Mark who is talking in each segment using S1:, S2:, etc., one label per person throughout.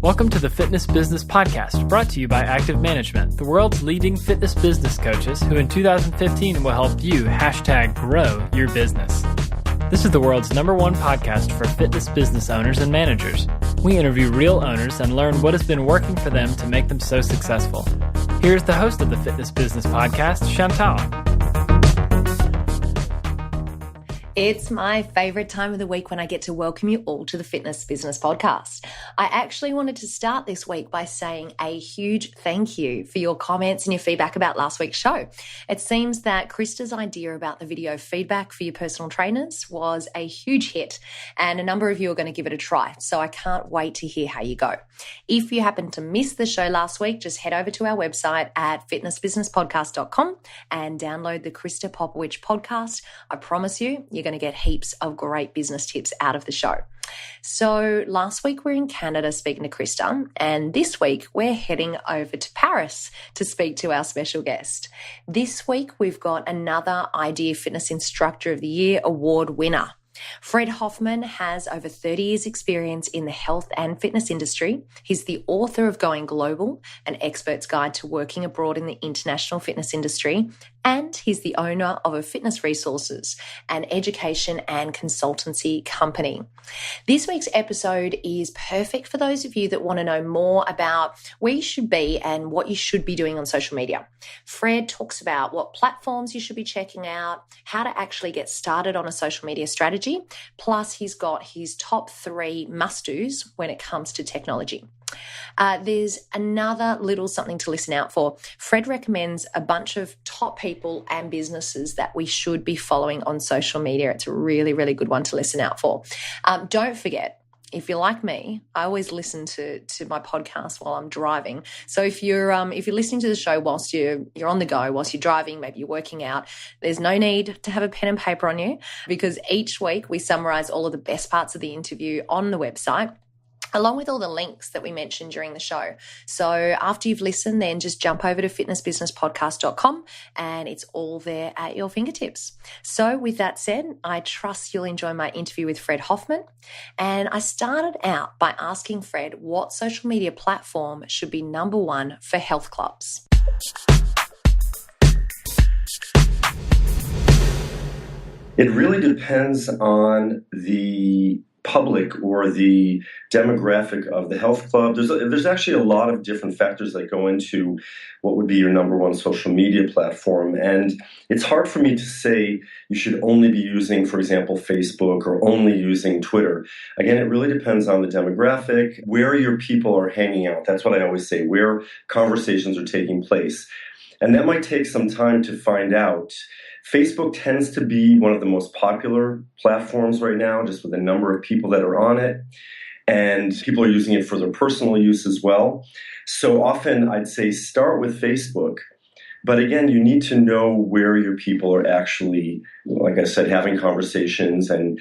S1: Welcome to the Fitness Business Podcast, brought to you by Active Management, the world's leading fitness business coaches who in 2015 will help you #grow your business. This is the world's #1 podcast for fitness business owners and managers. We interview real owners and learn what has been working for them to make them so successful. Here's the host of the Fitness Business Podcast, Chantal.
S2: It's my favorite time of the week when I get to welcome you all to the Fitness Business Podcast. I actually wanted to start this week by saying a huge thank you for your comments and your feedback about last week's show. It seems that Krista's idea about the video feedback for your personal trainers was a huge hit, and a number of you are going to give it a try. So I can't wait to hear how you go. If you happen to miss the show last week, just head over to our website at fitnessbusinesspodcast.com and download the Krista Popovich podcast. I promise you're going to get heaps of great business tips out of the show. So last week we're in Canada speaking to Krista, and this week we're heading over to Paris to speak to our special guest. This week we've got another IDEA Fitness Instructor of the Year award winner. Fred Hoffman has over 30 years experience in the health and fitness industry. He's the author of Going Global, an expert's guide to working abroad in the international fitness industry, and he's the owner of a fitness resources, an education and consultancy company. This week's episode is perfect for those of you that want to know more about where you should be and what you should be doing on social media. Fred talks about what platforms you should be checking out, how to actually get started on a social media strategy, plus he's got his top 3 must-dos when it comes to technology. There's another little something to listen out for. Fred recommends a bunch of top people and businesses that we should be following on social media. It's a really, really good one to listen out for. Don't forget, if you're like me, I always listen to my podcast while I'm driving. So if you're listening to the show whilst you're on the go, whilst you're driving, maybe you're working out, there's no need to have a pen and paper on you, because each week we summarize all of the best parts of the interview on the website, along with all the links that we mentioned during the show. So after you've listened, then just jump over to fitnessbusinesspodcast.com and it's all there at your fingertips. So with that said, I trust you'll enjoy my interview with Fred Hoffman. And I started out by asking Fred what social media platform should be #1 for health clubs.
S3: It really depends on the public or the demographic of the health club. There's actually a lot of different factors that go into what would be your #1 social media platform. And it's hard for me to say you should only be using, for example, Facebook or only using Twitter. Again, it really depends on the demographic, where your people are hanging out. That's what I always say, where conversations are taking place. And that might take some time to find out. Facebook tends to be one of the most popular platforms right now, just with the number of people that are on it. And people are using it for their personal use as well. So often I'd say start with Facebook. But again, you need to know where your people are actually, like I said, having conversations and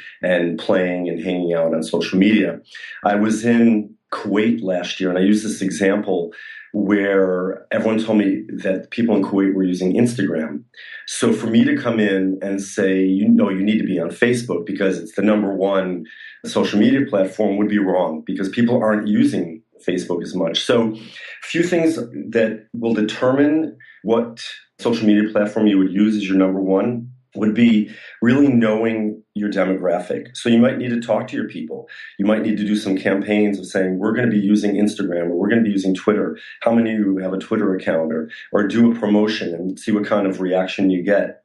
S3: playing and hanging out on social media. I was in Kuwait last year, and I used this example where everyone told me that people in Kuwait were using Instagram. So for me to come in and say, you need to be on Facebook because it's the #1 social media platform would be wrong, because people aren't using Facebook as much. So a few things that will determine what social media platform you would use as your #1 would be really knowing your demographic. So you might need to talk to your people. You might need to do some campaigns of saying, we're going to be using Instagram or we're going to be using Twitter. How many of you have a Twitter account? Or do a promotion and see what kind of reaction you get.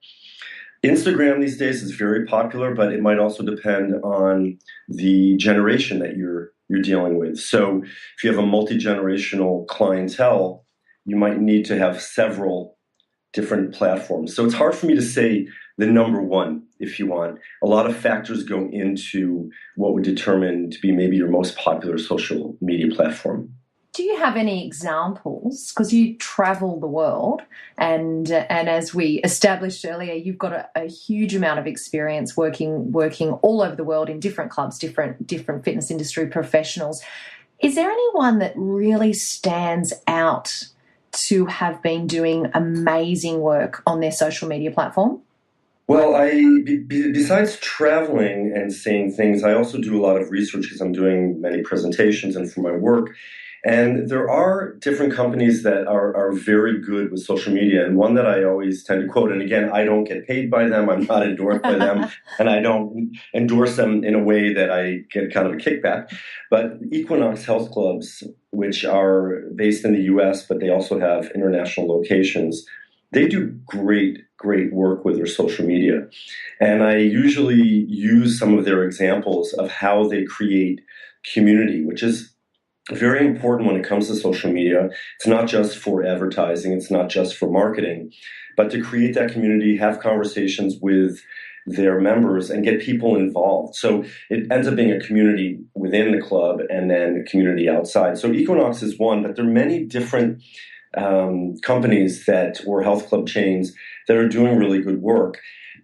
S3: Instagram these days is very popular, but it might also depend on the generation that you're dealing with. So if you have a multi-generational clientele, you might need to have several different platforms. So it's hard for me to say the #1, if you want. A lot of factors go into what would determine to be maybe your most popular social media platform.
S2: Do you have any examples? Because you travel the world, and as we established earlier, you've got a huge amount of experience working all over the world in different clubs, different fitness industry professionals. Is there anyone that really stands out to have been doing amazing work on their social media platform?
S3: Well, besides traveling and seeing things, I also do a lot of research because I'm doing many presentations and for my work. And there are different companies that are very good with social media. And one that I always tend to quote, and again, I don't get paid by them, I'm not endorsed by them, and I don't endorse them in a way that I get kind of a kickback. But Equinox Health Clubs, which are based in the US, but they also have international locations, they do great work with their social media. And I usually use some of their examples of how they create community, which is very important when it comes to social media. It's not just for advertising, it's not just for marketing, but to create that community, have conversations with their members and get people involved. So it ends up being a community within the club and then a community outside. So Equinox is one, but there are many different companies or health club chains that are doing really good work.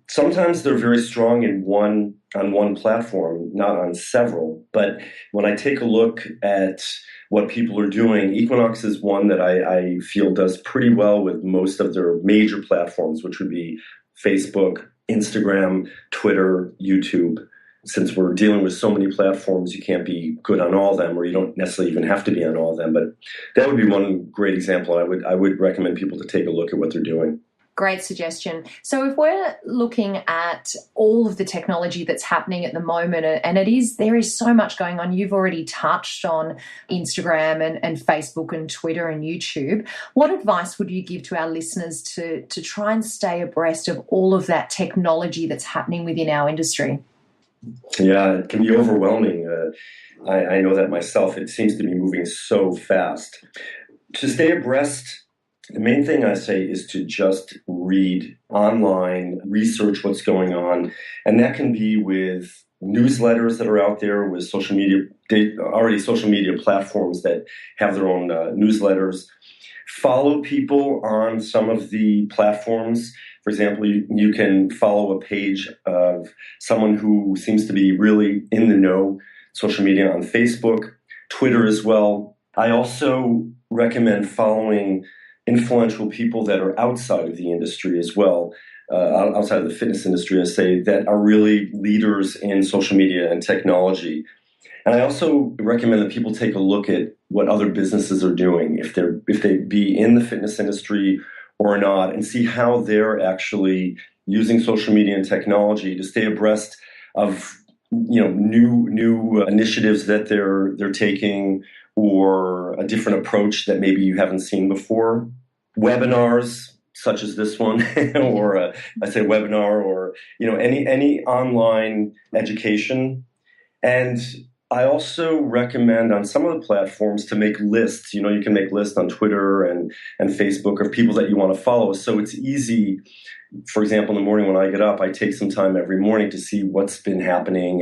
S3: Sometimes they're very strong on one platform, not on several. But when I take a look at what people are doing, Equinox is one that I feel does pretty well with most of their major platforms, which would be Facebook, Instagram, Twitter, YouTube. Since we're dealing with so many platforms, you can't be good on all of them, or you don't necessarily even have to be on all of them. But that would be one great example. I would recommend people to take a look at what they're doing.
S2: Great suggestion. So if we're looking at all of the technology that's happening at the moment, and there is so much going on, you've already touched on Instagram and Facebook and Twitter and YouTube. What advice would you give to our listeners to try and stay abreast of all of that technology that's happening within our industry?
S3: Yeah, it can be overwhelming. I know that myself. It seems to be moving so fast. To stay abreast, the main thing I say is to just read online, research what's going on, and that can be with newsletters that are out there, with social media platforms that have their own newsletters. Follow people on some of the platforms. For example, you can follow a page of someone who seems to be really in the know, social media on Facebook, Twitter as well. I also recommend following influential people that are outside of the industry as well, outside of the fitness industry, I say, that are really leaders in social media and technology. And I also recommend that people take a look at what other businesses are doing, if they be in the fitness industry or not, and see how they're actually using social media and technology to stay abreast of new initiatives that they're taking, or a different approach that maybe you haven't seen before. Webinars such as this one, or I say webinar, or any online education. And I also recommend on some of the platforms to make lists. You can make lists on Twitter and Facebook of people that you want to follow. So it's easy. For example, in the morning when I get up, I take some time every morning to see what's been happening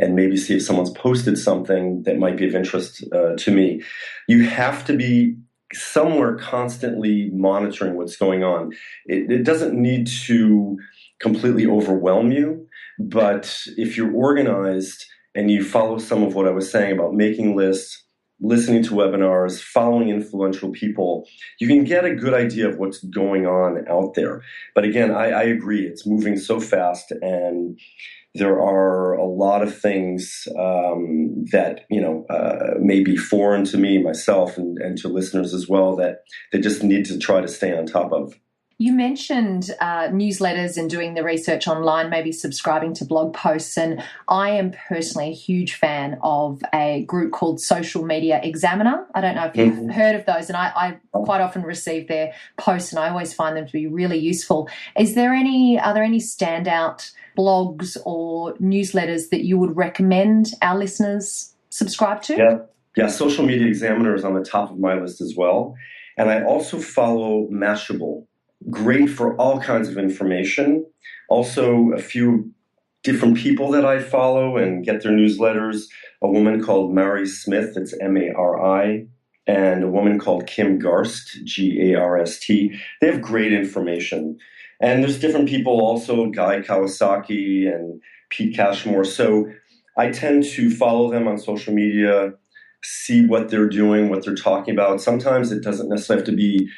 S3: and maybe see if someone's posted something that might be of interest to me. You have to be somewhere constantly monitoring what's going on. It doesn't need to completely overwhelm you, but if you're organized and you follow some of what I was saying about making lists, listening to webinars, following influential people, you can get a good idea of what's going on out there. But again, I agree, it's moving so fast, and there are a lot of things that may be foreign to me, myself, and to listeners as well, that they just need to try to stay on top of.
S2: You mentioned newsletters and doing the research online, maybe subscribing to blog posts. And I am personally a huge fan of a group called Social Media Examiner. I don't know if you've heard of those. And I quite often receive their posts, and I always find them to be really useful. Are there any standout blogs or newsletters that you would recommend our listeners subscribe to?
S3: Yeah. Social Media Examiner is on the top of my list as well. And I also follow Mashable. Great for all kinds of information. Also, a few different people that I follow and get their newsletters. A woman called Mari Smith, it's Mari, and a woman called Kim Garst, Garst. They have great information. And there's different people also, Guy Kawasaki and Pete Cashmore. So I tend to follow them on social media, see what they're doing, what they're talking about. Sometimes it doesn't necessarily have to be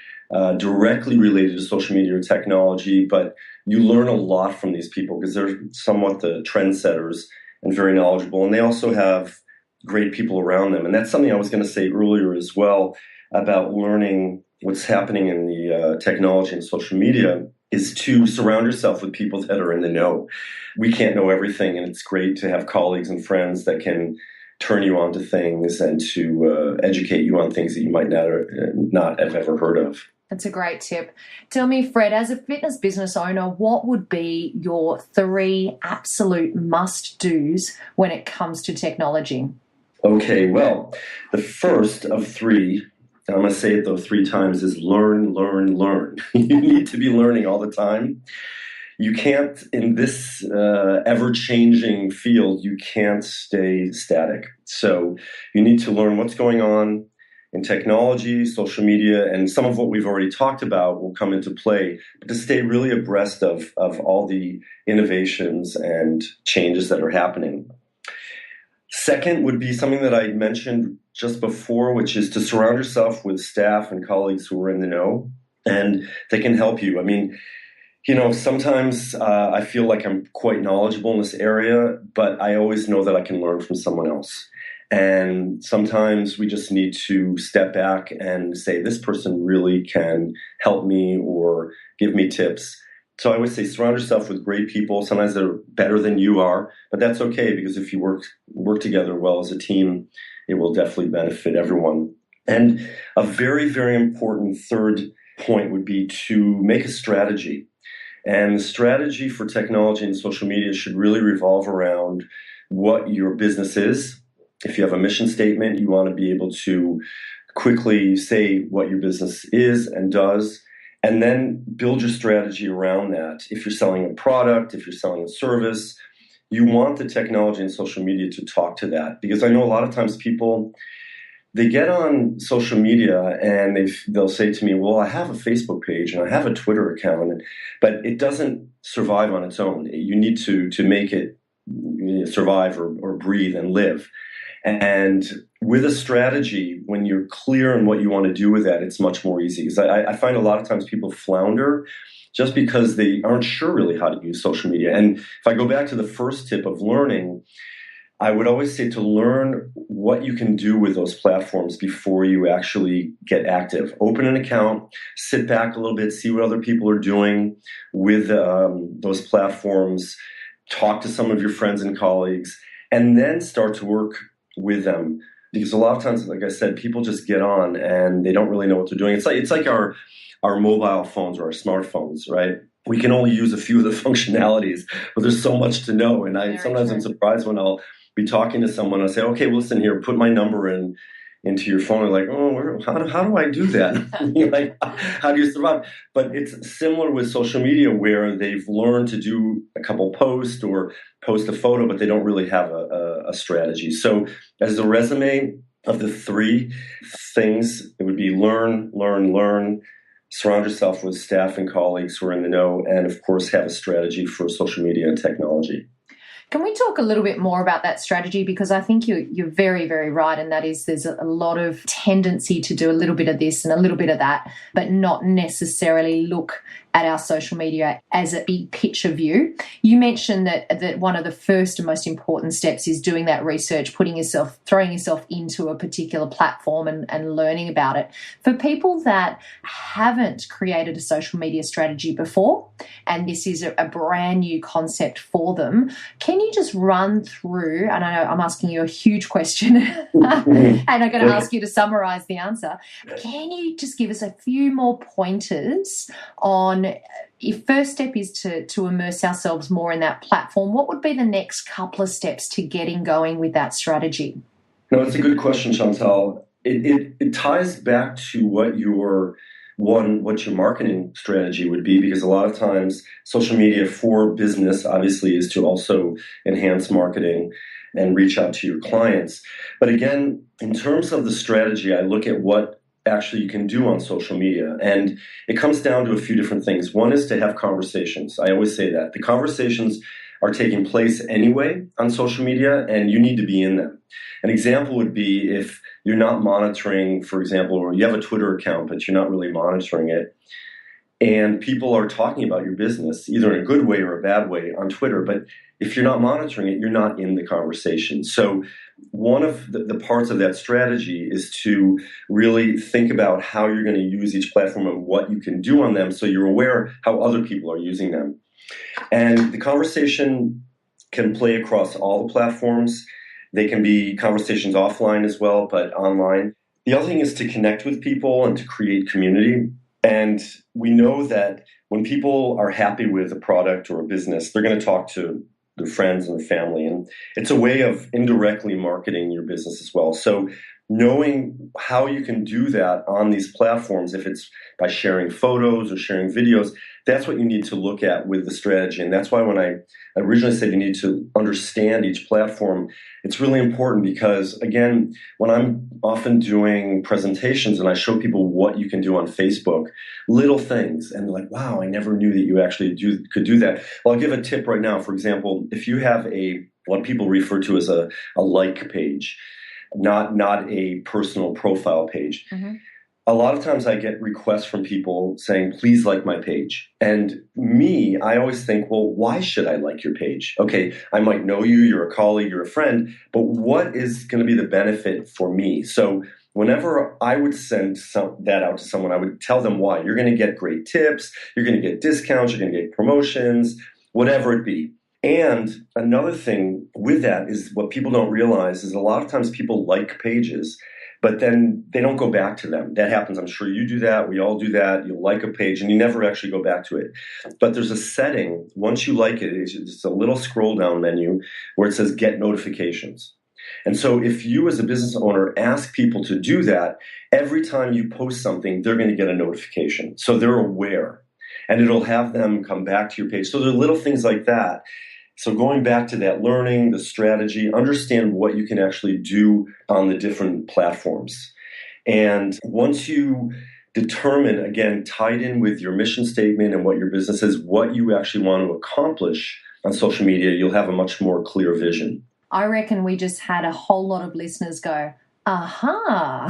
S3: directly related to social media or technology, but you learn a lot from these people because they're somewhat the trendsetters and very knowledgeable. And they also have great people around them. And that's something I was going to say earlier as well about learning what's happening in the technology and social media is to surround yourself with people that are in the know. We can't know everything, and it's great to have colleagues and friends that can turn you on to things and to educate you on things that you might not have ever heard of.
S2: That's a great tip. Tell me, Fred, as a fitness business owner, what would be your 3 absolute must-dos when it comes to technology?
S3: Okay, well, the first of 3, I'm going to say it though 3 times, is learn, learn, learn. You need to be learning all the time. You can't, in this ever-changing field, you can't stay static. So you need to learn what's going on in technology, social media, and some of what we've already talked about will come into play, but to stay really abreast of all the innovations and changes that are happening. Second would be something that I mentioned just before, which is to surround yourself with staff and colleagues who are in the know, and they can help you. I mean, sometimes I feel like I'm quite knowledgeable in this area, but I always know that I can learn from someone else. And sometimes we just need to step back and say, this person really can help me or give me tips. So I always say surround yourself with great people. Sometimes they're better than you are, but that's okay, because if you work together well as a team, it will definitely benefit everyone. And a very, very important third point would be to make a strategy. And the strategy for technology and social media should really revolve around what your business is. If you have a mission statement, you want to be able to quickly say what your business is and does, and then build your strategy around that. If you're selling a product, if you're selling a service, you want the technology and social media to talk to that. Because I know a lot of times people, they get on social media and they'll say to me, well, I have a Facebook page and I have a Twitter account, but it doesn't survive on its own. You need to make it survive or breathe and live. And with a strategy, when you're clear on what you want to do with that, it's much more easy. Because I find a lot of times people flounder just because they aren't sure really how to use social media. And if I go back to the first tip of learning, I would always say to learn what you can do with those platforms before you actually get active. Open an account, sit back a little bit, see what other people are doing with those platforms, talk to some of your friends and colleagues, and then start to work with them. Because a lot of times, like I said, people just get on and they don't really know what they're doing. It's like our mobile phones or our smartphones, right? We can only use a few of the functionalities, but there's so much to know. And sometimes I'm surprised when I'll be talking to someone. I'll say, okay, well, listen here, put my number into your phone. And like, oh, how do I do that? You're like, how do you survive? But it's similar with social media, where they've learned to do a couple posts or post a photo, but they don't really have a strategy. So as the resume of the 3 things, it would be learn, learn, learn, surround yourself with staff and colleagues who are in the know, and of course have a strategy for social media and technology.
S2: Can we talk a little bit more about that strategy? Because I think you're very, very right. And that is, there's a lot of tendency to do a little bit of this and a little bit of that, but not necessarily look at our social media as a big picture view. You mentioned that one of the first and most important steps is doing that research, throwing yourself into a particular platform and learning about it. For people that haven't created a social media strategy before, and this is a brand new concept for them, can you just run through, and I know I'm asking you a huge question, and I'm going to ask you to summarize the answer. Can you just give us a few more pointers on, if first step is to immerse ourselves more in that platform, what would be the next couple of steps to getting going with that strategy?
S3: No, it's a good question, Chantal. It ties back to what your marketing strategy would be, because a lot of times social media for business obviously is to also enhance marketing and reach out to your clients. But again, in terms of the strategy, I look at what actually you can do on social media. And it comes down to a few different things. One is to have conversations. I always say that. The conversations are taking place anyway on social media, and you need to be in them. An example would be if you're not monitoring, for example, or you have a Twitter account, but you're not really monitoring it, and people are talking about your business, either in a good way or a bad way on Twitter, but if you're not monitoring it, you're not in the conversation. So one of the parts of that strategy is to really think about how you're going to use each platform and what you can do on them so you're aware how other people are using them. And the conversation can play across all the platforms. They can be conversations offline as well, but online. The other thing is to connect with people and to create community. And we know that when people are happy with a product or a business, they're going to talk to their friends and their family. And it's a way of indirectly marketing your business as well. So knowing how you can do that on these platforms, if it's by sharing photos or sharing videos, that's what you need to look at with the strategy. And that's why when I originally said you need to understand each platform, it's really important because, again, when I'm often doing presentations and I show people what you can do on Facebook, little things, and they're like, wow, I never knew that you actually could do that. Well, I'll give a tip right now. For example, if you have what people refer to as a like page, not a personal profile page. Mm-hmm. A lot of times I get requests from people saying, please like my page. And me, I always think, well, why should I like your page? Okay, I might know you, you're a colleague, you're a friend, but what is going to be the benefit for me? So whenever I would send that out to someone, I would tell them why. You're going to get great tips, you're going to get discounts, you're going to get promotions, whatever it be. And another thing with that is what people don't realize is a lot of times people like pages, but then they don't go back to them. That happens. I'm sure you do that. We all do that. You'll like a page and you never actually go back to it. But there's a setting. Once you like it, it's just a little scroll down menu where it says get notifications. And so if you as a business owner ask people to do that, every time you post something, they're going to get a notification. So they're aware and it'll have them come back to your page. So there are little things like that. So going back to that learning, the strategy, understand what you can actually do on the different platforms. And once you determine, again, tied in with your mission statement and what your business is, what you actually want to accomplish on social media, you'll have a much more clear vision.
S2: I reckon we just had a whole lot of listeners go, aha,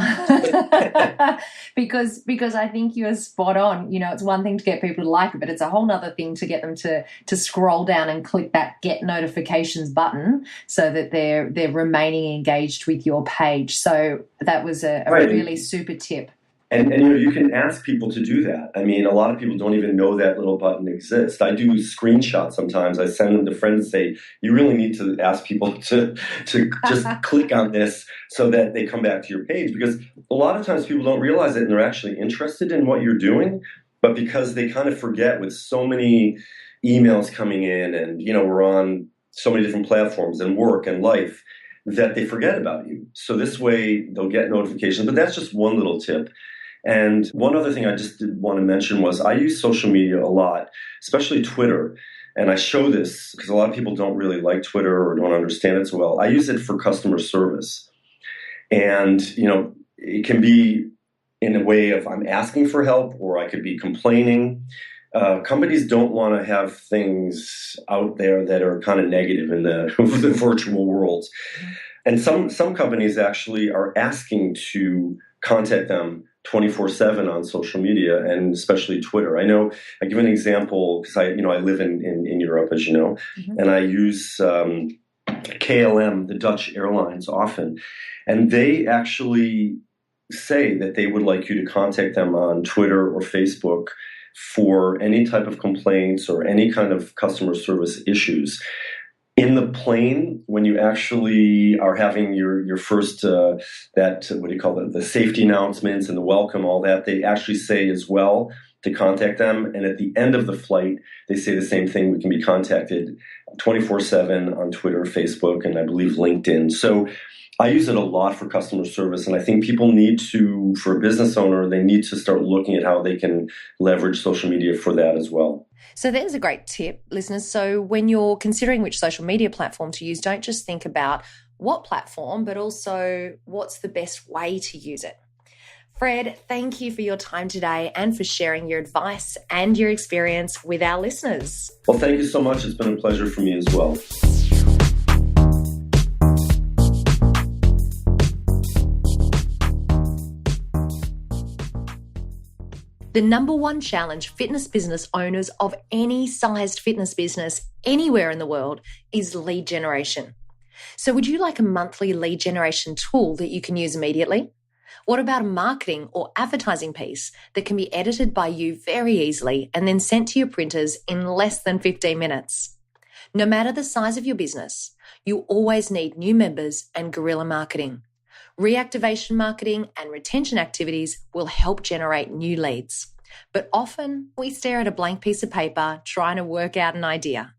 S2: because I think you're spot on. You know, it's one thing to get people to like it, but it's a whole other thing to get them to scroll down and click that get notifications button so that they're remaining engaged with your page. So that was a really super tip.
S3: And you know, you can ask people to do that. I mean, a lot of people don't even know that little button exists. I do screenshots sometimes. I send them to friends and say, you really need to ask people to just click on this so that they come back to your page. Because a lot of times people don't realize it and they're actually interested in what you're doing. But because they kind of forget with so many emails coming in and, you know, we're on so many different platforms and work and life that they forget about you. So this way they'll get notifications. But that's just one little tip. And one other thing I just did want to mention was I use social media a lot, especially Twitter. And I show this because a lot of people don't really like Twitter or don't understand it so well. I use it for customer service. And, you know, it can be in a way of I'm asking for help or I could be complaining. Companies don't want to have things out there that are kind of negative in the virtual world. And some companies actually are asking to contact them 24/7 on social media and especially Twitter. I know I give an example because I live in Europe, as you know, and I use KLM, the Dutch airlines, often, and they actually say that they would like you to contact them on Twitter or Facebook for any type of complaints or any kind of customer service issues. In the plane, when you actually are having your first, the safety announcements and the welcome, all that, they actually say as well to contact them. And at the end of the flight, they say the same thing. We can be contacted 24/7 on Twitter, Facebook, and I believe LinkedIn. So I use it a lot for customer service. And I think people need to, for a business owner, they need to start looking at how they can leverage social media for that as well.
S2: So there's a great tip, listeners. So when you're considering which social media platform to use, don't just think about what platform, but also what's the best way to use it. Fred, thank you for your time today and for sharing your advice and your experience with our listeners.
S3: Well, thank you so much. It's been a pleasure for me as well.
S2: The number one challenge fitness business owners of any sized fitness business anywhere in the world is lead generation. So would you like a monthly lead generation tool that you can use immediately? What about a marketing or advertising piece that can be edited by you very easily and then sent to your printers in less than 15 minutes? No matter the size of your business, you always need new members and guerrilla marketing. Reactivation marketing and retention activities will help generate new leads. But often we stare at a blank piece of paper trying to work out an idea.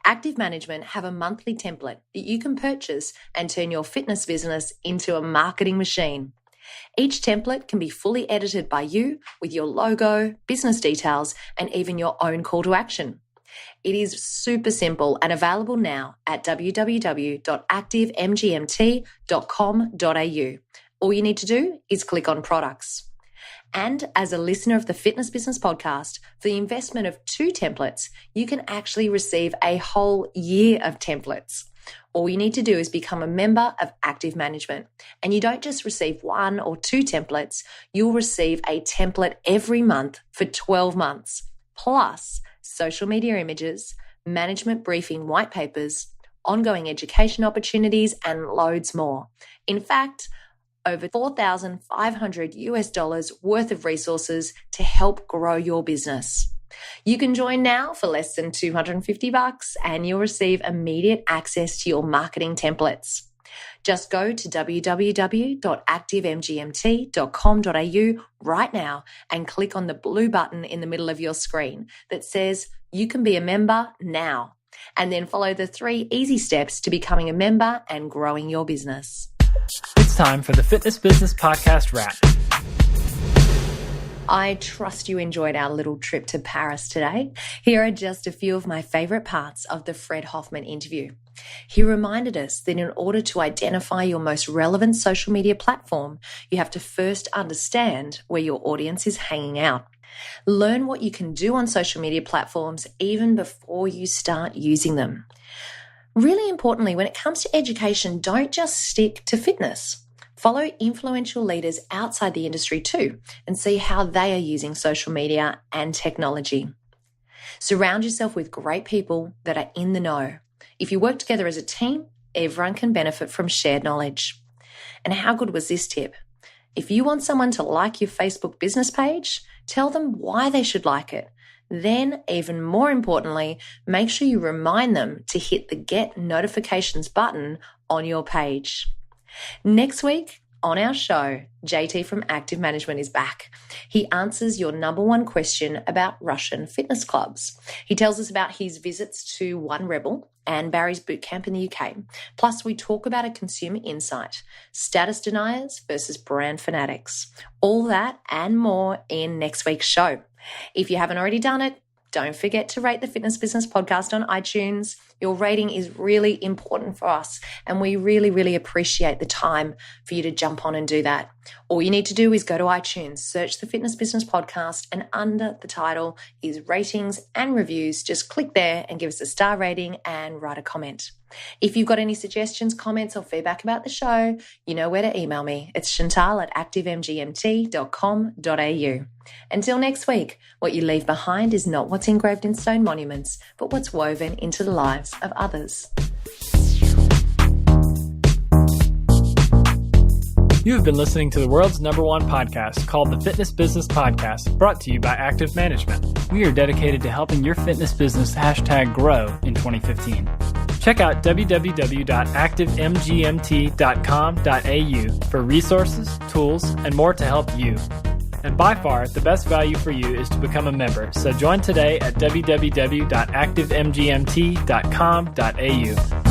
S2: Active Management have a monthly template that you can purchase and turn your fitness business into a marketing machine. Each template can be fully edited by you with your logo, business details, and even your own call to action. It is super simple and available now at www.activemgmt.com.au. All you need to do is click on products. And as a listener of the Fitness Business Podcast, for the investment of 2 templates, you can actually receive a whole year of templates. All you need to do is become a member of Active Management. And you don't just receive 1 or 2 templates, you'll receive a template every month for 12 months, plus social media images, management briefing white papers, ongoing education opportunities, and loads more. In fact, over $4,500 worth of resources to help grow your business. You can join now for less than $250 and you'll receive immediate access to your marketing templates. Just go to www.activemgmt.com.au right now and click on the blue button in the middle of your screen that says you can be a member now, and then follow the 3 easy steps to becoming a member and growing your business.
S1: It's time for the Fitness Business Podcast wrap.
S2: I trust you enjoyed our little trip to Paris today. Here are just a few of my favorite parts of the Fred Hoffman interview. He reminded us that in order to identify your most relevant social media platform, you have to first understand where your audience is hanging out. Learn what you can do on social media platforms even before you start using them. Really importantly, when it comes to education, don't just stick to fitness. Follow influential leaders outside the industry too and see how they are using social media and technology. Surround yourself with great people that are in the know. If you work together as a team, everyone can benefit from shared knowledge. And how good was this tip? If you want someone to like your Facebook business page, tell them why they should like it. Then, even more importantly, make sure you remind them to hit the Get Notifications button on your page. Next week on our show, JT from Active Management is back. He answers your number one question about Russian fitness clubs. He tells us about his visits to One Rebel and Barry's Bootcamp in the UK. Plus, we talk about a consumer insight, status deniers versus brand fanatics. All that and more in next week's show. If you haven't already done it, don't forget to rate the Fitness Business Podcast on iTunes. Your rating is really important for us, and we really, really appreciate the time for you to jump on and do that. All you need to do is go to iTunes, search the Fitness Business Podcast, and under the title is ratings and reviews. Just click there and give us a star rating and write a comment. If you've got any suggestions, comments, or feedback about the show, you know where to email me. It's chantal@activemgmt.com.au. Until next week, what you leave behind is not what's engraved in stone monuments, but what's woven into the lives of others.
S1: You have been listening to the world's number one podcast called the Fitness Business Podcast, brought to you by Active Management. We are dedicated to helping your fitness business #grow in 2015. Check out www.activemgmt.com.au for resources, tools, and more to help you. And by far, the best value for you is to become a member. So join today at www.activemgmt.com.au.